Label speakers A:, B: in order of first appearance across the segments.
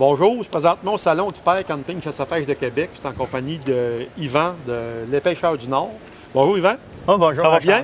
A: Bonjour, je suis présentement au Salon Expert Camping Chasse à pêche de Québec. Je suis en compagnie de Yvan de Les Pêcheurs du Nord. Bonjour Yvan.
B: Oh, bonjour,
A: ça va bien?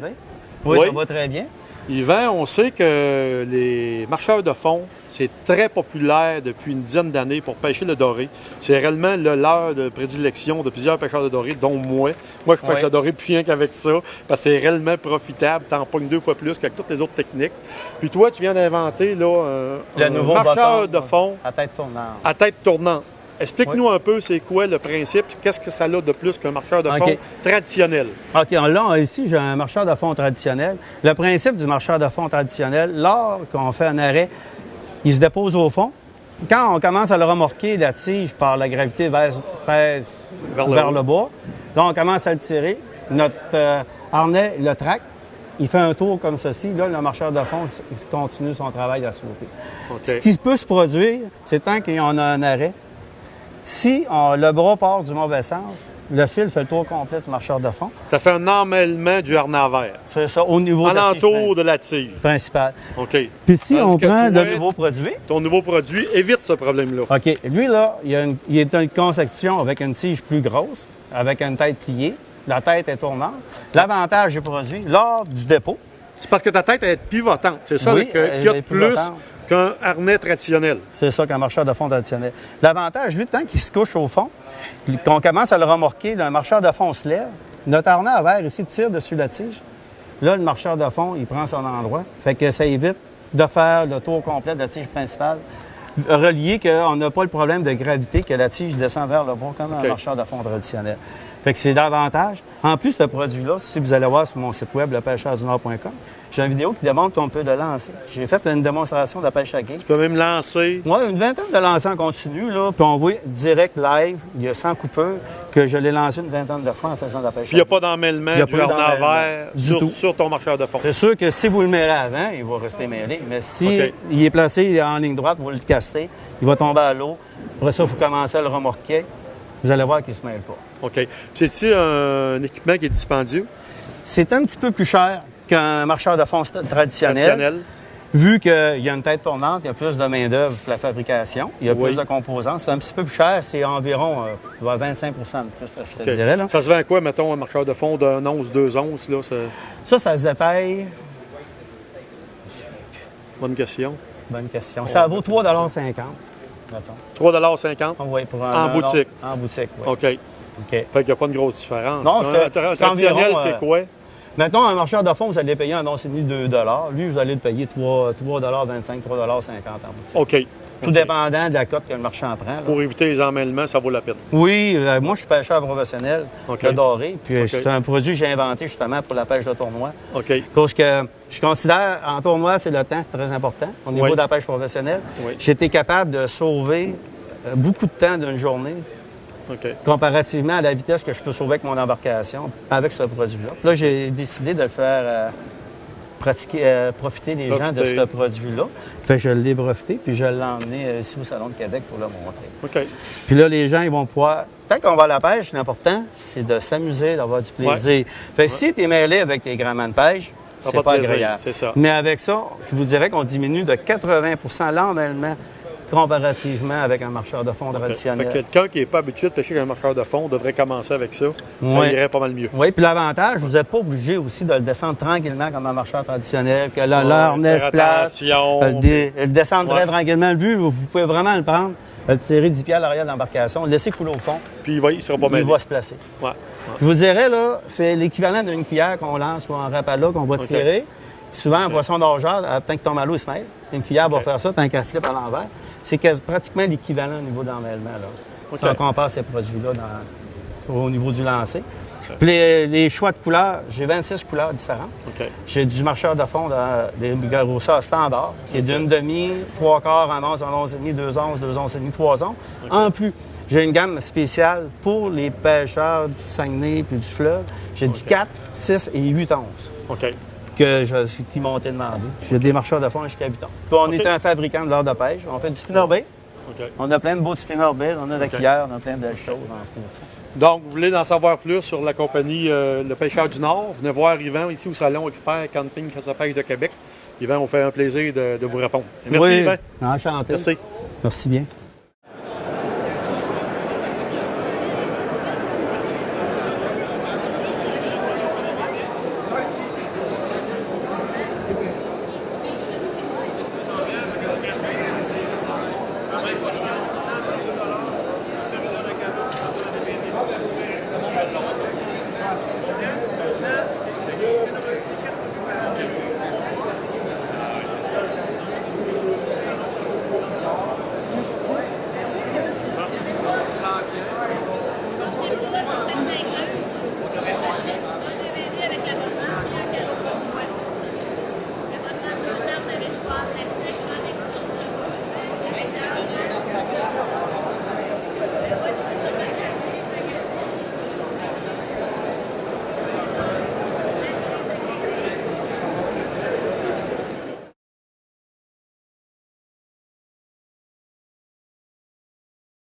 B: Oui, ça va très bien.
A: Yvan, on sait que les marcheurs de fond, c'est très populaire depuis une dizaine d'années pour pêcher le doré. C'est réellement le leurre de prédilection de plusieurs pêcheurs de doré, dont moi. Moi, je pêche le doré plus rien qu'avec ça, parce que c'est réellement profitable. T'en pognes 2 fois plus qu'avec toutes les autres techniques. Puis toi, tu viens d'inventer là,
B: le nouveau
A: marcheur
B: bâton,
A: de fond
B: à tête tournante.
A: À tête tournante. Explique-nous un peu c'est quoi le principe, qu'est-ce que ça a de plus qu'un marcheur de fond traditionnel?
B: OK, là, ici, j'ai un marcheur de fond traditionnel. Le principe du marcheur de fond traditionnel, lors qu'on fait un arrêt, il se dépose au fond. Quand on commence à le remorquer, la tige, par la gravité, pèse vers le bas. Là, on commence à le tirer. Notre harnais le traque. Il fait un tour comme ceci. Là, le marcheur de fond il continue son travail à sauter. Ce qui peut se produire, c'est tant qu'on a un arrêt. Si le bras part du mauvais sens, le fil fait le tour complet du marcheur de fond.
A: Ça fait un emmêlement du harnais à verre.
B: C'est ça, au niveau
A: alentour de la tige
B: principale.
A: OK.
B: Puis si on prend le nouveau produit...
A: Ton nouveau produit évite ce problème-là.
B: OK. Lui, là, il est une conception avec une tige plus grosse, avec une tête pliée. La tête est tournante. L'avantage du produit, lors du dépôt...
A: C'est parce que ta tête est pivotante. C'est ça qu'il y a de plus qu'un harnais traditionnel.
B: C'est ça qu'un marcheur de fond traditionnel. L'avantage, lui, tant qu'il se couche au fond, qu'on commence à le remorquer, le marcheur de fond se lève, notre harnais à verre ici tire dessus la tige. Là, le marcheur de fond, il prend son endroit. Fait que ça évite de faire le tour complet de la tige principale. Relié qu'on n'a pas le problème de gravité, que la tige descend vers le bas comme un marcheur de fond traditionnel. Fait que c'est davantage. En plus, ce produit-là, si vous allez voir sur mon site web, lepêcheursdunord.com, j'ai une vidéo qui démontre qu'on peut le lancer. J'ai fait une démonstration de pêche à gué.
A: Tu peux même lancer?
B: Oui, une vingtaine de lancers en continu, là. Puis on voit direct, live, il y a 100 coupeurs, que je l'ai lancé une vingtaine de fois en faisant de la pêche à gué.
A: Puis il n'y a pas d'emmêlement du harnais à verre sur ton marcheur de fond.
B: C'est sûr que si vous le mêlez avant, il va rester mêlé. Mais si il est placé en ligne droite, vous le castez, il va tomber à l'eau. Après ça, il faut commencer à le remorquer. Vous allez voir qu'il ne se mêle pas.
A: OK. C'est-tu un équipement qui est dispendieux?
B: C'est un petit peu plus cher qu'un marcheur de fond traditionnel. Vu qu'il y a une tête tournante, il y a plus de main-d'œuvre pour la fabrication, il y a plus de composants. C'est un petit peu plus cher, c'est environ 25 de plus, je te dirais. Là.
A: Ça se vend à quoi, mettons, un marcheur de fond d'un once, 2 onces? Là,
B: ça se détaille.
A: Bonne question.
B: Bonne question. Ça vaut 3,50 $.
A: 3,50 $?
B: Oui, pour
A: en boutique.
B: En boutique, oui.
A: OK. Fait qu'il n'y a pas de grosse différence.
B: Non,
A: un traditionnel, c'est quoi?
B: Mettons, un marcheur de fond, vous allez payer un once et demi 2 $. Lui, vous allez le payer 3,25 $, 3,50 $, en boutique.
A: OK.
B: Tout dépendant de la cote que le marchand prend. Là.
A: Pour éviter les emmêlements, ça vaut la peine.
B: Oui, moi, je suis pêcheur professionnel de doré. Puis c'est un produit que j'ai inventé justement pour la pêche de tournoi.
A: OK.
B: Parce que je considère, en tournoi, c'est le temps, c'est très important au niveau de la pêche professionnelle. J'ai été capable de sauver beaucoup de temps d'une journée. Comparativement à la vitesse que je peux sauver avec mon embarcation, avec ce produit-là. Là, j'ai décidé de le faire profiter les gens de ce produit-là. Fait que je l'ai breveté, puis je l'ai emmené ici au Salon de Québec pour le montrer.
A: OK.
B: Puis là, les gens, ils vont pouvoir... Tant qu'on va à la pêche, l'important, c'est de s'amuser, d'avoir du plaisir. Fait que si tu es mêlé avec tes grands de pêche, c'est pas agréable.
A: C'est ça.
B: Mais avec ça, je vous dirais qu'on diminue de 80 % l'emmêlement comparativement avec un marcheur de fond traditionnel.
A: Quelqu'un qui n'est pas habitué de pêcher avec un marcheur de fond devrait commencer avec ça. Ça irait pas mal mieux.
B: Oui, puis l'avantage, vous n'êtes pas obligé aussi de le descendre tranquillement comme un marcheur traditionnel, que l'harnais se place, le descendre très tranquillement. Vu, vous pouvez vraiment le prendre, le tirer 10 pieds à l'arrière de l'embarcation, le laisser couler au fond.
A: Puis il ne sera pas mêlé.
B: Il va se placer. Je vous dirais, là, c'est l'équivalent d'une cuillère qu'on lance ou un rapala qu'on va tirer. Souvent, un poisson d'orgeade, tant qu'il tombe à l'eau, il se mêle. Une cuillère va faire ça, tant qu'elle flippe à l'envers. C'est pratiquement l'équivalent au niveau d'emmêlement. Si on compare ces produits-là au niveau du lancer. Puis les choix de couleurs, j'ai 26 couleurs différentes. J'ai du marcheur de fond, des grosseurs standards, qui est d'une demi, 3 quarts, un once et demi, 2 onces, 2 onces et demi, 3 onces. En plus, j'ai une gamme spéciale pour les pêcheurs du Saguenay puis du fleuve. J'ai du 4, 6 et 8 onces. Qui m'ont été demandés. J'ai des marcheurs de fond jusqu'à 8 ans. Puis on est un fabricant de leurre de pêche. On fait du spinnerbait. On a plein de beaux spinnerbait, on a de la cuillère, on a plein de choses.
A: Donc, vous voulez en savoir plus sur la compagnie Le Pêcheur du Nord, venez voir Yvan ici au Salon Expert Camping Chasse à pêche de Québec. Yvan, on fait un plaisir de vous répondre. Merci Yvan.
B: Enchanté.
A: Merci.
B: Merci bien.